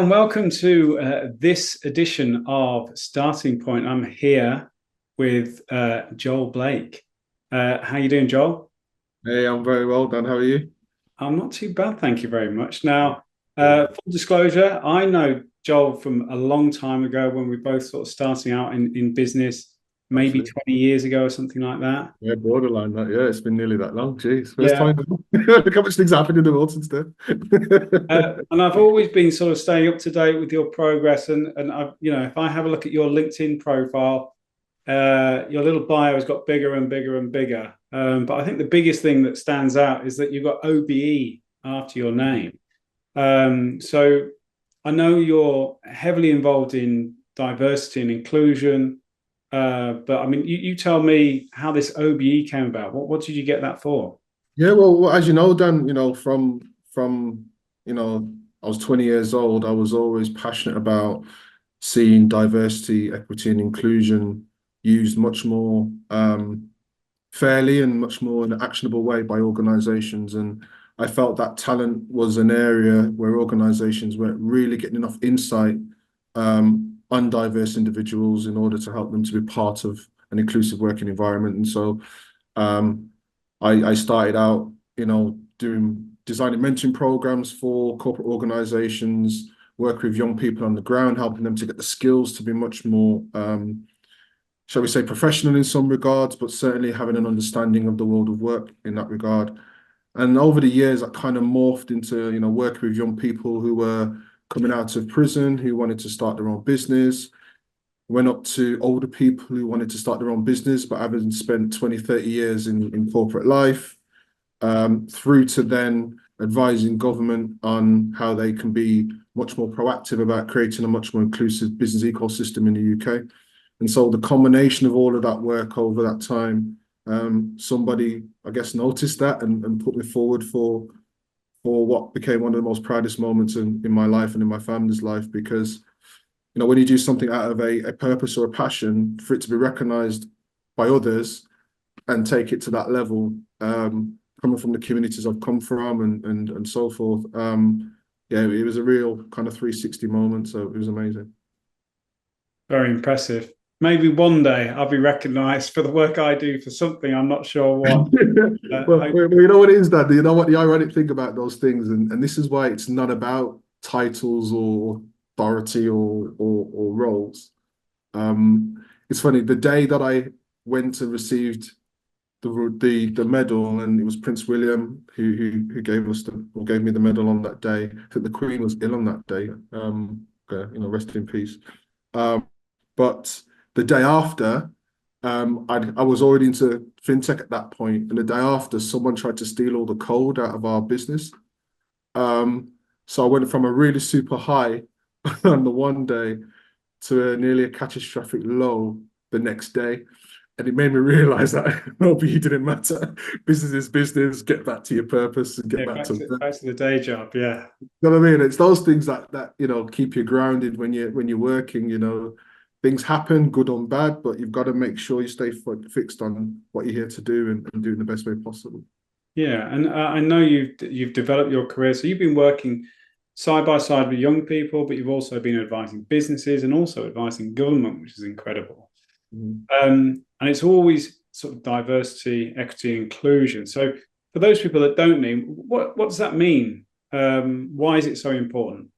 and welcome to this edition of Starting Point. I'm here with Joel Blake. How you doing, Joel? Hey, I'm very well, Dan. How are you? I'm not too bad, thank you very much. Now, full disclosure, I know Joel from a long time ago when we both sort of starting out in business, maybe Absolutely. 20 years ago or something like that. Yeah, borderline that. Yeah, it's been nearly that long. Jeez. First Yeah. time. Look how much things happened in the world since then. And I've always been sort of staying up to date with your progress, and I've, if I have a look at your LinkedIn profile, your little bio has got bigger and bigger and bigger. But I think the biggest thing that stands out is that you've got OBE after your name. So I know you're heavily involved in diversity and inclusion, but I mean, you tell me how this OBE came about. What did you get that for? Yeah, well, as you know, Dan, from I was 20 years old. I was always passionate about seeing diversity, equity, and inclusion used much more fairly and much more in an actionable way by organizations. And I felt that talent was an area where organizations weren't really getting enough insight on diverse individuals in order to help them to be part of an inclusive working environment. And so um, I started out, doing designing mentoring programs for corporate organizations, work with young people on the ground, helping them to get the skills to be much more shall we say, professional in some regards, but certainly having an understanding of the world of work in that regard. And over the years, that kind of morphed into, working with young people who were coming out of prison, who wanted to start their own business, went up to older people who wanted to start their own business, but having spent 20, 30 years in corporate life, through to then advising government on how they can be much more proactive about creating a much more inclusive business ecosystem in the UK. And so the combination of all of that work over that time, somebody, I guess, noticed that and put me forward for what became one of the most proudest moments in my life and in my family's life. Because, when you do something out of a purpose or a passion, for it to be recognized by others and take it to that level, coming from the communities I've come from and so forth, yeah, it was a real kind of 360 moment. So it was amazing. Very impressive. Maybe one day I'll be recognised for the work I do for something. I'm not sure what. Well, you know what it is, Dad? You know what the ironic thing about those things, and this is why it's not about titles or authority or roles. It's funny, the day that I went and received the medal, and it was Prince William who gave us or gave me the medal on that day. I think the Queen was ill on that day. Rest in peace. But the day after, I was already into fintech at that point, and the day after, someone tried to steal all the code out of our business. So I went from a really super high on the one day to nearly a catastrophic low the next day. And it made me realize that OBE didn't matter. Business is business. Get back to your purpose and get Yeah, back to work. back to the day job. Yeah. You know what I mean? It's those things that keep you grounded when you're working. Things happen, good or bad, but you've got to make sure you stay fixed on what you're here to do and do it in the best way possible. Yeah, and I know you've developed your career, so you've been working side by side with young people, but you've also been advising businesses and also advising government, which is incredible. Mhm. And it's always sort of diversity, equity, inclusion. So for those people that don't know, what does that mean? Why is it so important?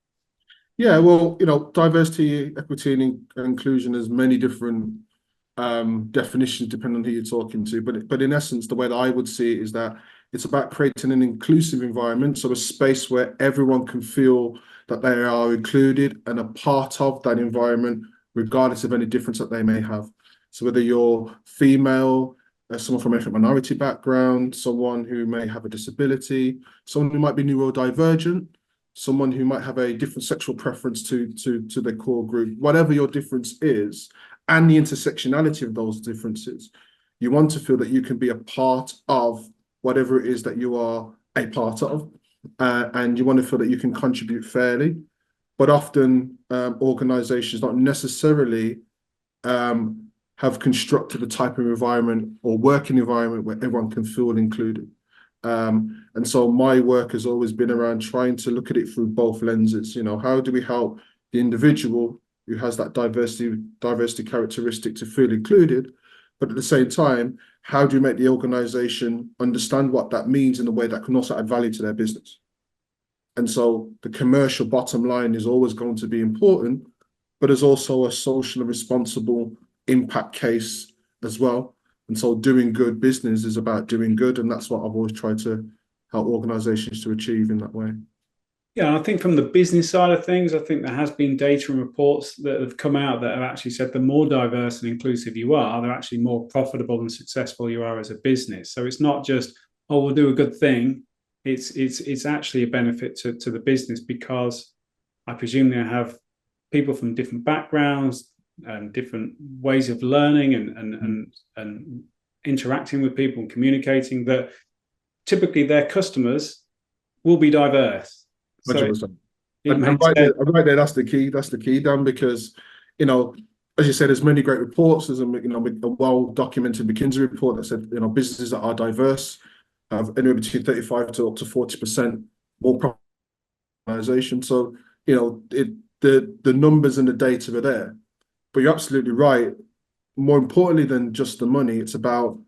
Yeah, well, diversity, equity, and inclusion has many different definitions depending on who you're talking to. But in essence, the way that I would see it is that it's about creating an inclusive environment, so a space where everyone can feel that they are included and a part of that environment, regardless of any difference that they may have. So whether you're female, someone from a ethnic minority background, someone who may have a disability, someone who might be neurodivergent, someone who might have a different sexual preference to their core group, whatever your difference is, and the intersectionality of those differences. You want to feel that you can be a part of whatever it is that you are a part of, and you want to feel that you can contribute fairly. But often organizations not necessarily have constructed a type of environment or working environment where everyone can feel included. And so my work has always been around trying to look at it through both lenses. How do we help the individual who has that diversity characteristic to feel included, but at the same time, how do you make the organization understand what that means in a way that can also add value to their business? And so the commercial bottom line is always going to be important, but there's also a social and responsible impact case as well. And so doing good business is about doing good. And that's what I've always tried to help organizations to achieve in that way. Yeah, I think from the business side of things, I think there has been data and reports that have come out that have actually said the more diverse and inclusive you are, the actually more profitable and successful you are as a business. So it's not just, oh, we'll do a good thing. It's actually a benefit to the business, because I presume they have people from different backgrounds and different ways of learning and interacting with people and communicating, that typically their customers will be diverse. So 100%. it And makes sense. right there, that's the key. That's the key, Dan, because, as you said, there's many great reports. There's a well-documented McKinsey report that said, businesses that are diverse have anywhere between 35 to up to 40% more organization. So, the numbers and the data are there. But you're absolutely right. More importantly than just the money, it's about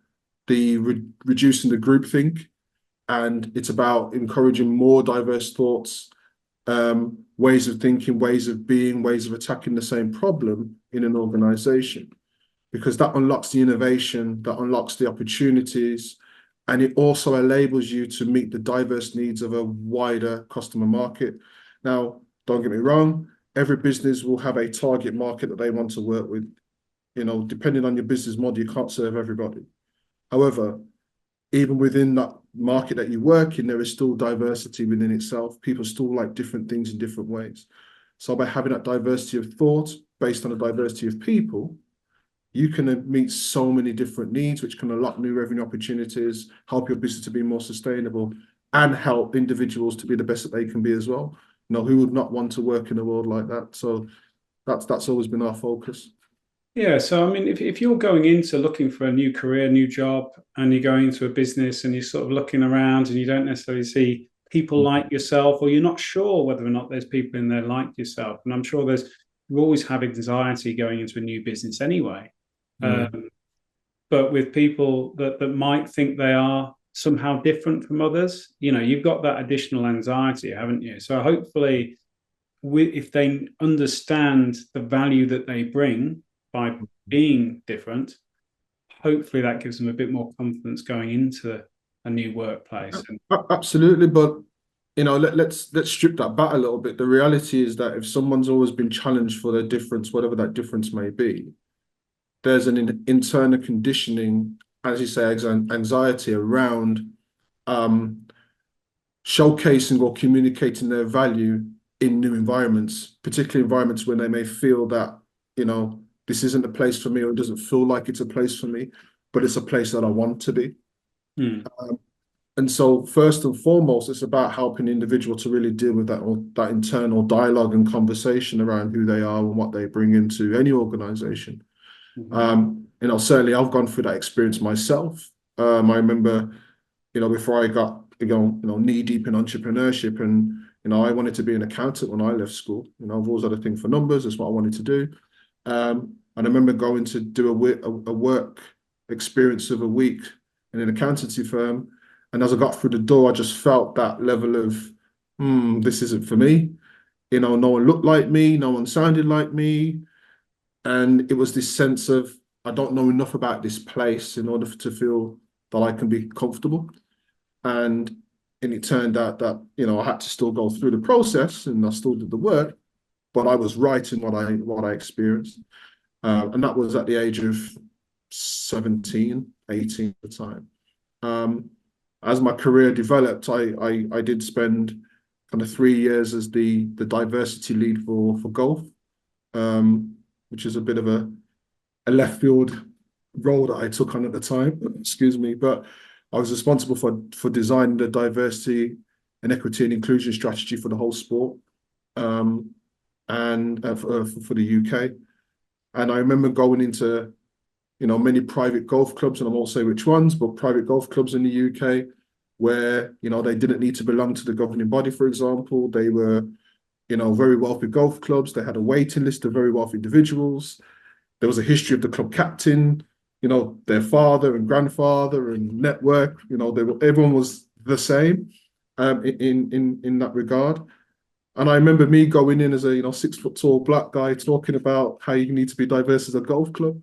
the reducing the groupthink, and it's about encouraging more diverse thoughts, ways of thinking, ways of being, ways of attacking the same problem in an organization, because that unlocks the innovation, that unlocks the opportunities, and it also enables you to meet the diverse needs of a wider customer market. Now, don't get me wrong, every business will have a target market that they want to work with. Depending on your business model, you can't serve everybody. However, even within that market that you work in, there is still diversity within itself. People still like different things in different ways. So by having that diversity of thought based on the diversity of people, you can meet so many different needs, which can unlock new revenue opportunities, help your business to be more sustainable, and help individuals to be the best that they can be as well. Who would not want to work in a world like that? So that's always been our focus. Yeah, so I mean, if you're going into looking for a new career, new job, and you're going into a business and you're sort of looking around and you don't necessarily see people like yourself, or you're not sure whether or not there's people in there like yourself, and I'm sure you always have anxiety going into a new business anyway. Mm. But with people that might think they are somehow different from others, you've got that additional anxiety, haven't you? So hopefully, if they understand the value that they bring by being different, hopefully that gives them a bit more confidence going into a new workplace. Absolutely, but let's strip that back a little bit. The reality is that if someone's always been challenged for their difference, whatever that difference may be, there's an internal conditioning, as you say, anxiety around showcasing or communicating their value in new environments, particularly environments when they may feel that, this isn't a place for me, or it doesn't feel like it's a place for me, but it's a place that I want to be. And so first and foremost, it's about helping the individual to really deal with that internal dialogue and conversation around who they are and what they bring into any organization. Certainly I've gone through that experience myself. I remember, before I got, knee deep in entrepreneurship, and, I wanted to be an accountant when I left school. I've always had a thing for numbers. That's what I wanted to do. And I remember going to do a work experience of a week in an accountancy firm. And as I got through the door, I just felt that level of, this isn't for me. No one looked like me. No one sounded like me. And it was this sense of, I don't know enough about this place in order to feel that I can be comfortable. And it turned out that, I had to still go through the process, and I still did the work, but I was right in what I experienced. And that was at the age of 17, 18 at the time. As my career developed, I did spend kind of 3 years as the diversity lead for golf, which is a bit of a left field role that I took on at the time. Excuse me, but I was responsible for designing the diversity and equity and inclusion strategy for the whole sport, and for the UK. And I remember going into, many private golf clubs, and I won't say which ones, but private golf clubs in the UK, where, they didn't need to belong to the governing body, for example. They were, very wealthy golf clubs. They had a waiting list of very wealthy individuals. There was a history of the club captain, their father and grandfather and network. Everyone was the same in that regard. And I remember me going in as a 6 foot tall black guy talking about how you need to be diverse as a golf club.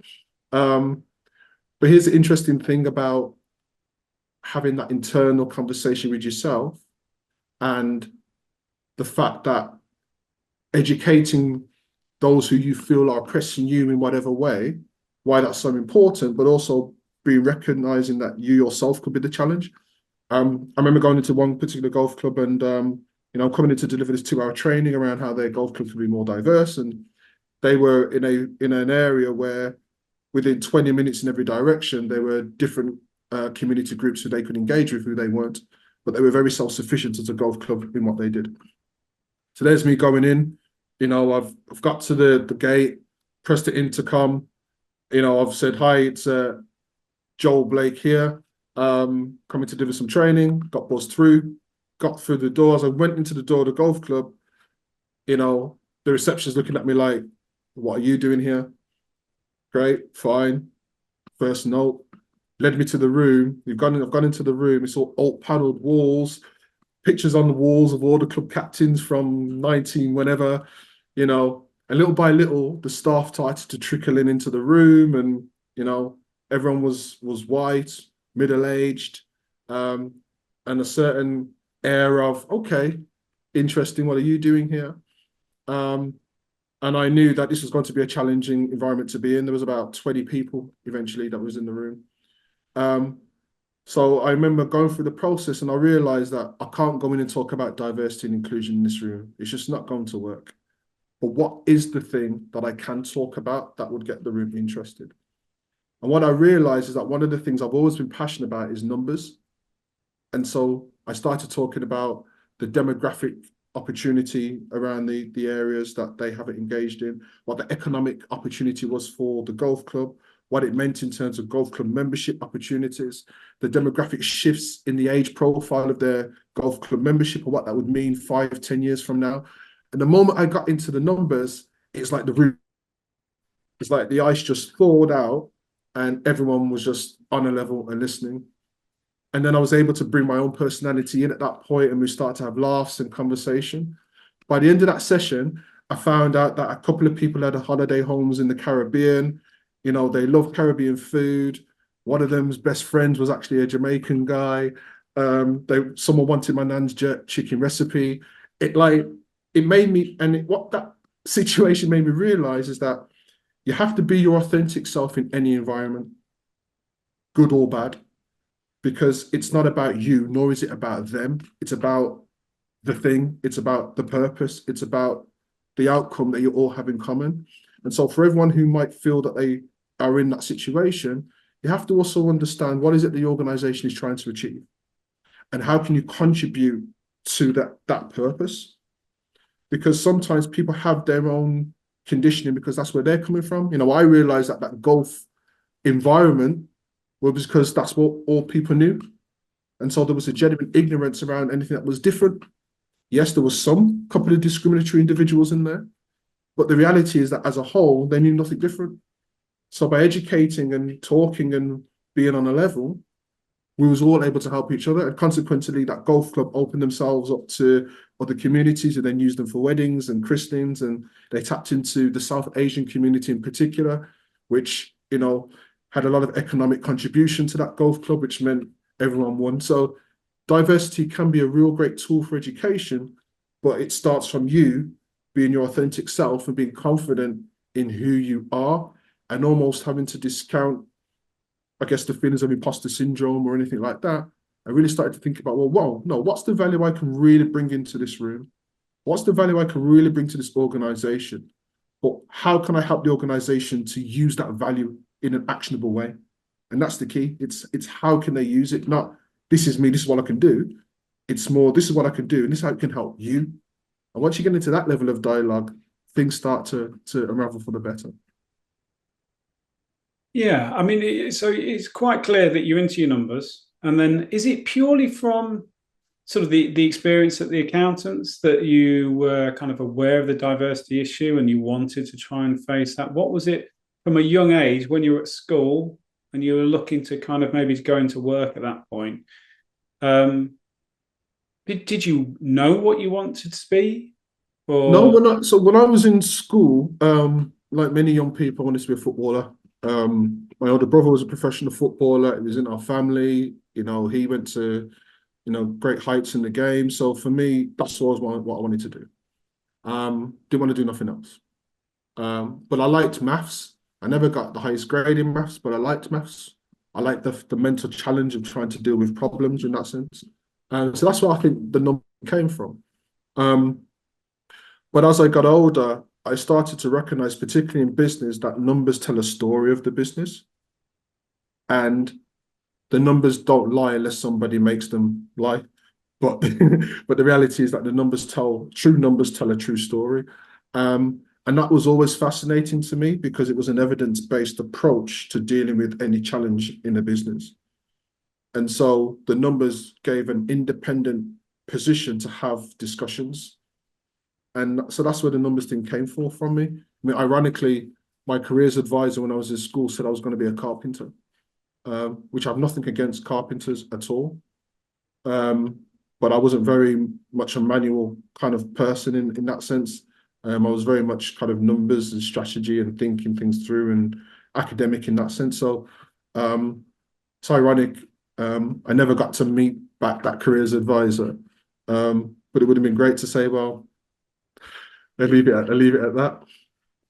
But here's the interesting thing about having that internal conversation with yourself and the fact that educating those who you feel are oppressing you in whatever way, why that's so important, but also being recognizing that you yourself could be the challenge. I remember going into one particular golf club and coming in to deliver this 2 hour training around how their golf club could be more diverse. And they were in an area where within 20 minutes in every direction, there were different community groups who they could engage with, who they weren't, but they were very self-sufficient as a golf club in what they did. So there's me going in, I've got to the gate, pressed the intercom, I've said, hi, it's Joel Blake here, coming to deliver some training, got buzzed through, got through the doors. I went into the door of the golf club, the receptionist looking at me like, what are you doing here? Great, fine. First note, led me to the room. I've gone into the room. It's all alt paneled walls, pictures on the walls of all the club captains from 19 whenever, and little by little, the staff started to trickle into the room, and everyone was white, middle-aged, and a certain air of, okay, interesting, what are you doing here? And I knew that this was going to be a challenging environment to be in. There was about 20 people eventually that was in the room. So I remember going through the process and I realized that I can't go in and talk about diversity and inclusion in this room. It's just not going to work. But what is the thing that I can talk about that would get the room interested? And what I realized is that one of the things I've always been passionate about is numbers. And so I started talking about the demographic opportunity around the areas that they have it engaged in, what the economic opportunity was for the golf club, what it meant in terms of golf club membership opportunities, the demographic shifts in the age profile of their golf club membership, and what that would mean 5, 10 years from now. And the moment I got into the numbers, it's like it's like the ice just thawed out and everyone was just on a level and listening. And then I was able to bring my own personality in at that point, and we started to have laughs and conversation. By the end of that session, I found out that a couple of people had holiday homes in the Caribbean. They love Caribbean food. One of them's best friends was actually a Jamaican guy. Someone wanted my nan's jerk chicken recipe. It made me, and what that situation made me realize is that you have to be your authentic self in any environment, good or bad, because it's not about you, nor is it about them. It's about the thing. It's about the purpose. It's about the outcome that you all have in common. And so for everyone who might feel that they are in that situation, you have to also understand what is it the organization is trying to achieve and how can you contribute to that purpose? Because sometimes people have their own conditioning because that's where they're coming from. I realized that golf environment was because that's what all people knew. And so there was a genuine ignorance around anything that was different. Yes, there was some couple of discriminatory individuals in there, but the reality is that as a whole, they knew nothing different. So by educating and talking and being on a level, we was all able to help each other. And consequently, that golf club opened themselves up to other communities who then used them for weddings and christenings. And they tapped into the South Asian community in particular, which, had a lot of economic contribution to that golf club, which meant everyone won. So diversity can be a real great tool for education, but it starts from you being your authentic self and being confident in who you are and almost having to discount, I guess, the feelings of imposter syndrome or anything like that. I really started to think about, well, whoa, no, what's the value I can really bring into this room? What's the value I can really bring to this organization? But how can I help the organization to use that value in an actionable way? And that's the key. It's how can they use it? Not this is me, this is what I can do. It's more, this is what I can do, and this is how it can help you. And once you get into that level of dialogue, things start to unravel for the better. Yeah, I mean, so it's quite clear that you're into your numbers. And then is it purely from sort of the experience at the accountants that you were kind of aware of the diversity issue and you wanted to try and face that? What was it from a young age when you were at school and you were looking to kind of maybe go into work at that point? Um, did you know what you wanted to be? No, Or when I was in school, like many young people, I wanted to be a footballer. My older brother was a professional footballer. It was in our family. He went to, great heights in the game. So for me, that's always what I wanted to do. Didn't want to do nothing else. But I liked maths. I never got the highest grade in maths, but I liked maths. I liked the mental challenge of trying to deal with problems in that sense. So that's where I think the number came from. Um, but as I got older, I started to recognize, particularly in business, that numbers tell a story of the business. And the numbers don't lie unless somebody makes them lie. But but the reality is that true numbers tell a true story. And that was always fascinating to me because it was an evidence-based approach to dealing with any challenge in a business. And so the numbers gave an independent position to have discussions. And so that's where the numbers thing came from me. I mean, ironically, my careers advisor when I was in school said I was going to be a carpenter, which I have nothing against carpenters at all. Um, but I wasn't very much a manual kind of person in that sense. I was very much kind of numbers and strategy and thinking things through and academic in that sense. So it's ironic. I never got to meet back that careers advisor. But it would have been great to say, well, I'll leave it at that.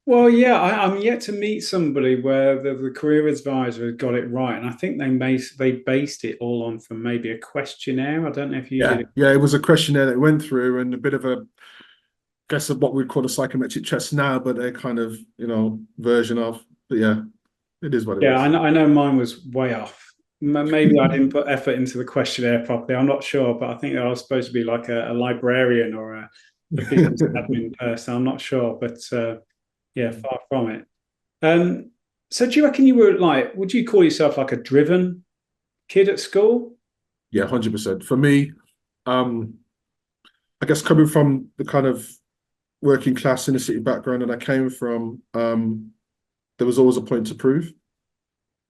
well, yeah, I'm yet to meet somebody where the career advisor got it right, and I think they based it all on from maybe a questionnaire. I don't know if you did Yeah, it. yeah, it was a questionnaire that we went through and a bit of a guess of what we'd call a psychometric test now, but a kind of, version of. But yeah, it is what it Yeah, is. I know mine was way off. Maybe I didn't put effort into the questionnaire properly. I'm not sure, but I think I was supposed to be like a librarian or a business admin person. I'm not sure, but yeah, far from it. Um, so do you reckon you were like, would you call yourself like a driven kid at school? Yeah, 100%. For me, um, I guess coming from the kind of working class inner city background that I came from, there was always a point to prove.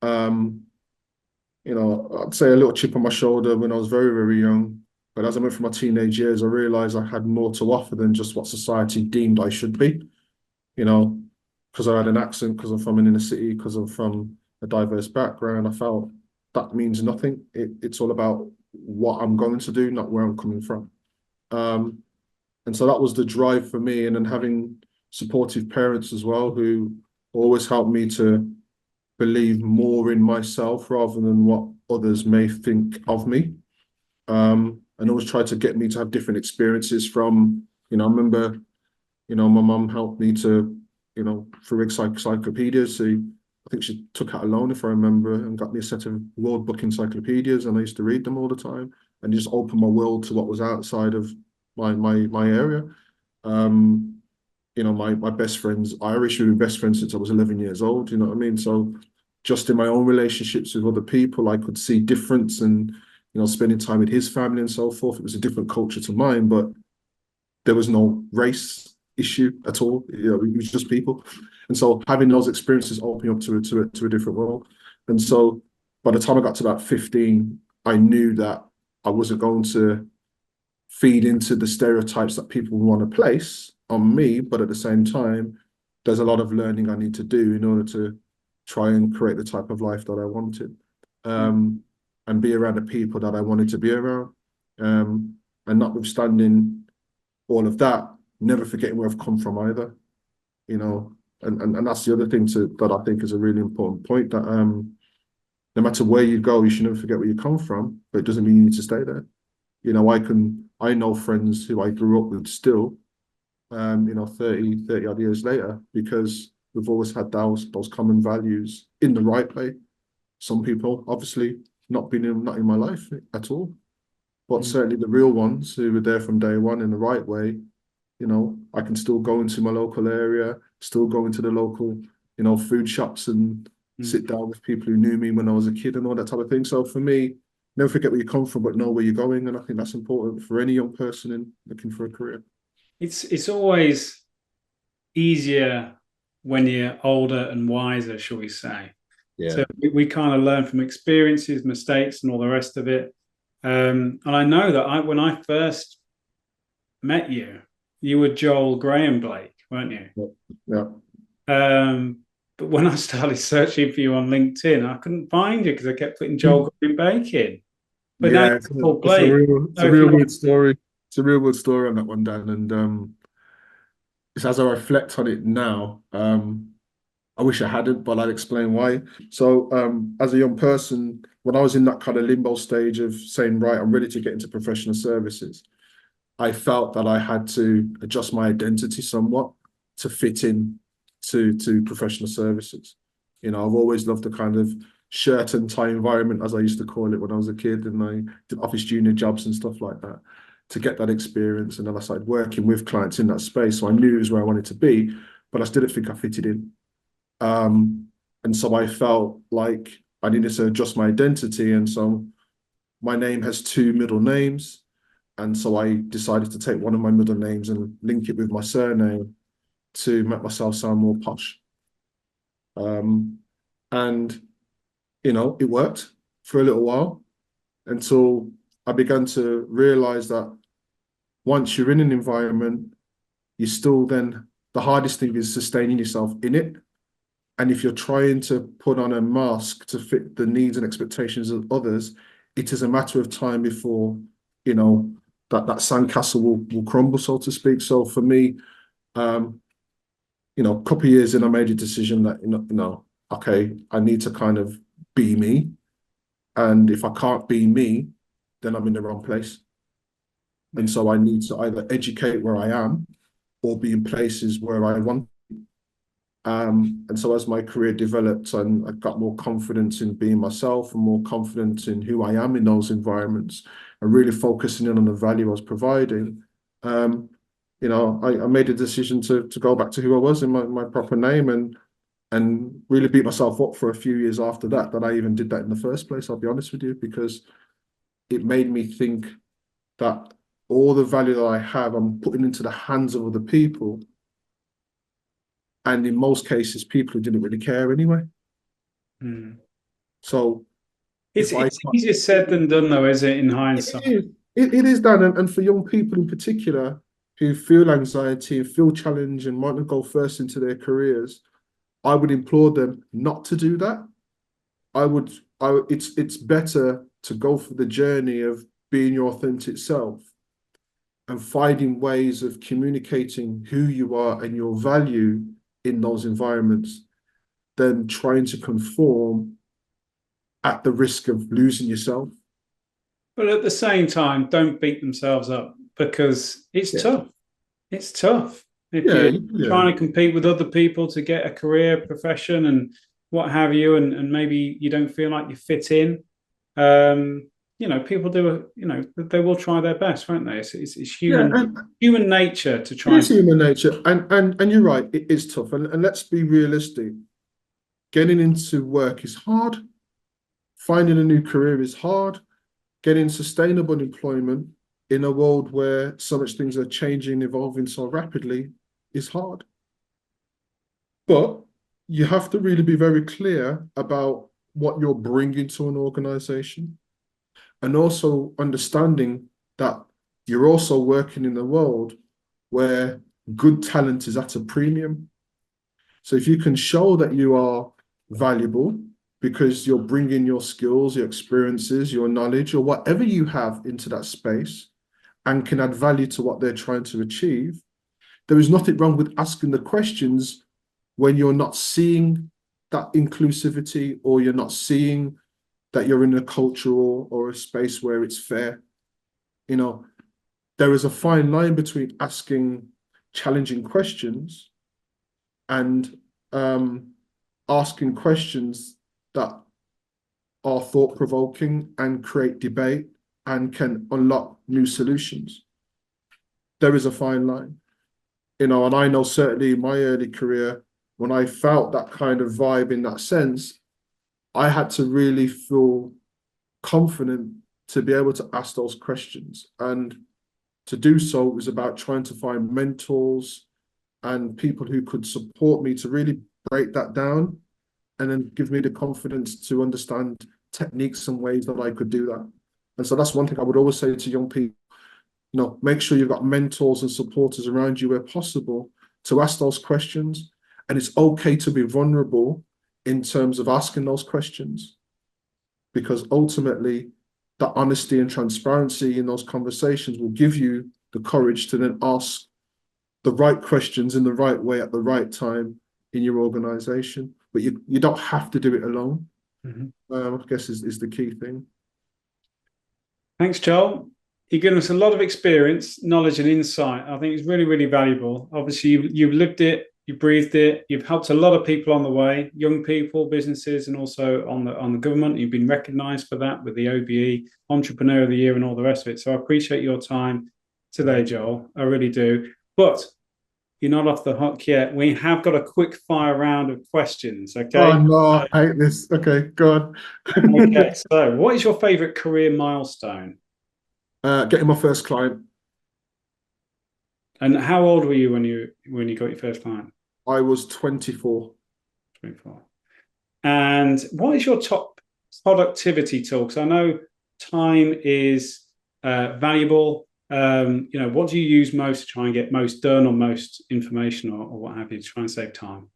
Um, I'd say a little chip on my shoulder when I was very, very young. But as I went through my teenage years, I realized I had more to offer than just what society deemed I should be, you know, because I had an accent, because I'm from an inner city, because I'm from a diverse background. I felt that means nothing. It's all about what I'm going to do, not where I'm coming from. Um, and so that was the drive for me. And then having supportive parents as well, who always helped me to believe more in myself rather than what others may think of me. And always try to get me to have different experiences from, I remember, my mum helped me to, through encyclopedias. So I think she took out a loan, if I remember, and got me a set of World Book encyclopedias, and I used to read them all the time and just open my world to what was outside of my area. Um, my best friends Irish, we've been best friends since I was 11 years old, you know what I mean? So just in my own relationships with other people, I could see difference and, spending time with his family and so forth. It was a different culture to mine, but there was no race issue at all. It was just people. And so having those experiences opened up to a different world. And so by the time I got to about 15, I knew that I wasn't going to feed into the stereotypes that people want to place on me, but at the same time, there's a lot of learning I need to do in order to try and create the type of life that I wanted, and be around the people that I wanted to be around. And notwithstanding all of that, never forgetting where I've come from either, you know. And that's the other thing that I think is a really important point, that no matter where you go, you should never forget where you come from, but it doesn't mean you need to stay there. I know friends who I grew up with still, 30 odd years later, because we've always had those common values in the right way. Some people obviously not in my life at all, but Mm. certainly the real ones who were there from day one in the right way, I can still go into my local area, still go into the local, food shops and Mm. sit down with people who knew me when I was a kid and all that type of thing. So for me, never forget where you come from, but know where you're going. And I think that's important for any young person in looking for a career. It's always easier when you're older and wiser, shall we say. Yeah. So we kind of learn from experiences, mistakes, and all the rest of it. And I know that when I first met you, you were Joel Graham Blake, weren't you? Yeah. But when I started searching for you on LinkedIn, I couldn't find you because I kept putting Joel Graham Blake in. But now Yeah, it's called it's Blake. it's So a if real you weird story. It's a real weird story on that one, Dan. And it's as I reflect on it now, I wish I hadn't, but I'll explain why. So, as a young person, when I was in that kind of limbo stage of saying, right, I'm ready to get into professional services, I felt that I had to adjust my identity somewhat to fit in to professional services. You know, I've always loved the kind of shirt and tie environment, as I used to call it when I was a kid, and I did office junior jobs and stuff like that to get that experience. And then I started working with clients in that space, so I knew it was where I wanted to be, but I still didn't think I fitted in. And so I felt like I needed to adjust my identity, and so my name has two middle names. And so I decided to take one of my middle names and link it with my surname to make myself sound more posh. Um, and, it worked for a little while until I began to realize that once you're in an environment, you still then, the hardest thing is sustaining yourself in it. And if you're trying to put on a mask to fit the needs and expectations of others, it is a matter of time before, that sandcastle will crumble, so to speak. So for me, um, a couple of years in, I made a decision that, okay, I need to kind of be me. And if I can't be me, then I'm in the wrong place. And so I need to either educate where I am or be in places where I want. And so as my career developed and I got more confidence in being myself and more confidence in who I am in those environments and really focusing in on the value I was providing, I made a decision to go back to who I was in my proper name and really beat myself up for a few years after that I even did that in the first place, I'll be honest with you, because it made me think that all the value that I have, I'm putting into the hands of other people. And in most cases, people who didn't really care anyway. Mm. So It's if I it's easier said than done, though, is it, in hindsight? it is done, and for young people in particular who feel anxiety and feel challenged and want to go first into their careers, I would implore them not to do that. It's better to go for the journey of being your authentic self and finding ways of communicating who you are and your value in those environments than trying to conform at the risk of losing yourself. But at the same time, don't beat themselves up because it's Yeah. tough. It's tough if Yeah, you're yeah, trying to compete with other people to get a career, profession, and what have you, and maybe you don't feel like you fit in. People do, they will try their best, won't they? It's yeah. human nature to It try is and. human nature, and you're right. It is tough, and let's be realistic. Getting into work is hard. Finding a new career is hard. Getting sustainable employment in a world where so much things are changing, evolving so rapidly is hard. But you have to really be very clear about what you're bringing to an organization and also understanding that you're also working in a world where good talent is at a premium. So if you can show that you are valuable because you're bringing your skills, your experiences, your knowledge, or whatever you have into that space and can add value to what they're trying to achieve, there is nothing wrong with asking the questions when you're not seeing that inclusivity or you're not seeing that you're in a culture or a space where it's fair. You know, there is a fine line between asking challenging questions and asking questions that are thought provoking and create debate and can unlock new solutions. There is a fine line, and I know certainly in my early career, when I felt that kind of vibe in that sense, I had to really feel confident to be able to ask those questions. And to do so, it was about trying to find mentors and people who could support me to really break that down and then give me the confidence to understand techniques and ways that I could do that. And so that's one thing I would always say to young people, make sure you've got mentors and supporters around you where possible to ask those questions. And it's okay to be vulnerable in terms of asking those questions, because ultimately that honesty and transparency in those conversations will give you the courage to then ask the right questions in the right way at the right time in your organization. But you don't have to do it alone. I guess is the key thing. Thanks, Joel. You've given us a lot of experience, knowledge, and insight. I think it's really, really valuable. Obviously, you've lived it, you breathed it, you've helped a lot of people on the way, young people, businesses, and also on the government. You've been recognised for that with the OBE Entrepreneur of the Year and all the rest of it. So I appreciate your time today, Joel. I really do. But you're not off the hook yet. We have got a quick fire round of questions. Okay. Oh no, I hate this. Okay, go on. Okay. So, what is your favourite career milestone? Getting my first client. And how old were you when you got your first client? I was 24. 24. And what is your top productivity tool? Because I know time is valuable. What do you use most to try and get most done or most information or what have you to try and save time?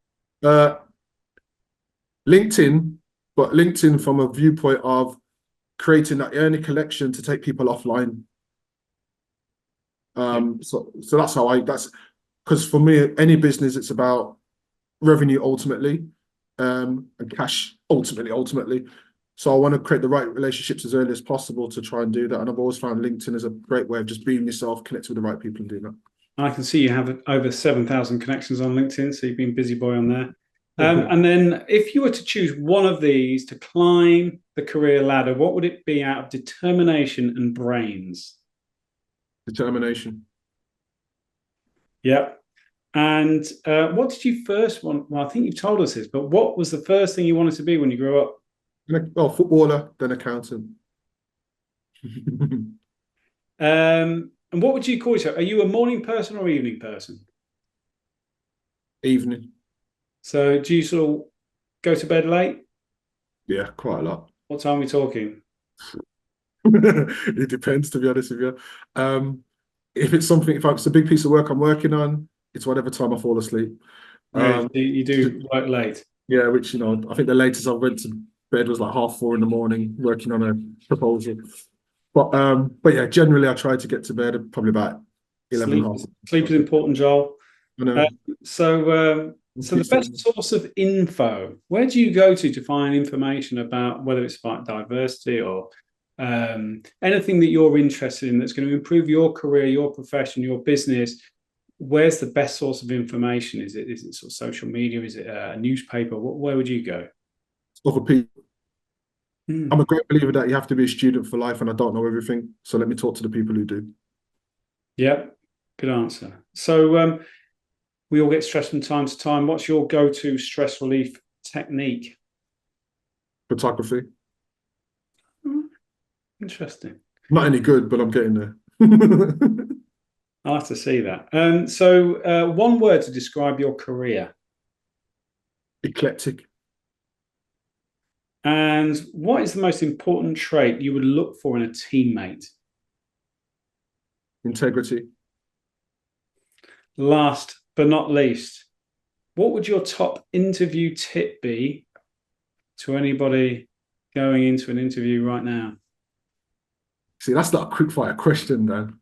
LinkedIn, but LinkedIn from a viewpoint of creating that earning collection to take people offline. So that's because for me, any business, it's about revenue ultimately, and cash ultimately. So I want to create the right relationships as early as possible to try and do that. And I've always found LinkedIn is a great way of just being yourself, connecting with the right people and doing that. I can see you have over 7,000 connections on LinkedIn, so you've been busy boy on there. And then if you were to choose one of these to climb the career ladder, what would it be out of determination and brains? Determination. Yep. And what did you first want? Well, I think you've told us this, but what was the first thing you wanted to be when you grew up? Oh, footballer, then accountant. And what would you call yourself? Are you a morning person or evening person? Evening. So do you sort of go to bed late? Yeah, quite a lot. What time are we talking? It depends, to be honest with you. If it's a big piece of work I'm working on, it's whatever time I fall asleep. You do work late. Yeah, which I think the latest I went to bed was like 4:30 in the morning working on a proposal. But yeah, generally I try to get to bed at probably about 11. Sleep is important, Joel. I know. So the best source of info, where do you go to find information about whether it's about diversity or anything that you're interested in that's going to improve your career, your profession, your business? Where's the best source of information? Is it sort of social media? Is it a newspaper? Where would you go? Other people. I'm a great believer that you have to be a student for life, and I don't know everything. So let me talk to the people who do. Yep, good answer. So we all get stressed from time to time. What's your go-to stress relief technique? Photography. Interesting. Not any good, but I'm getting there. I'll have to see that. So one word to describe your career. Eclectic. And what is the most important trait you would look for in a teammate? Integrity. Last but not least, what would your top interview tip be to anybody going into an interview right now? See, that's not a quick fire question, Dan.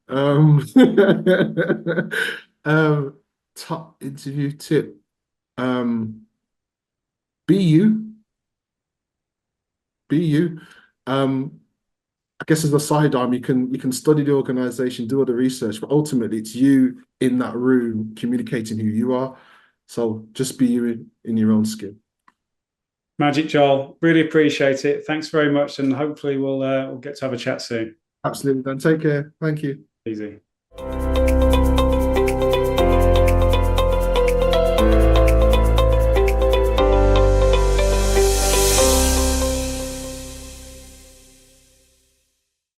Top interview tip. Be you. Be you. I guess as a sidearm, you can study the organization, do all the research, but ultimately it's you in that room communicating who you are. So just be you in your own skin. Magic, Joel. Really appreciate it. Thanks very much, and hopefully we'll get to have a chat soon. Absolutely, Dan. Take care. Thank you. Easy.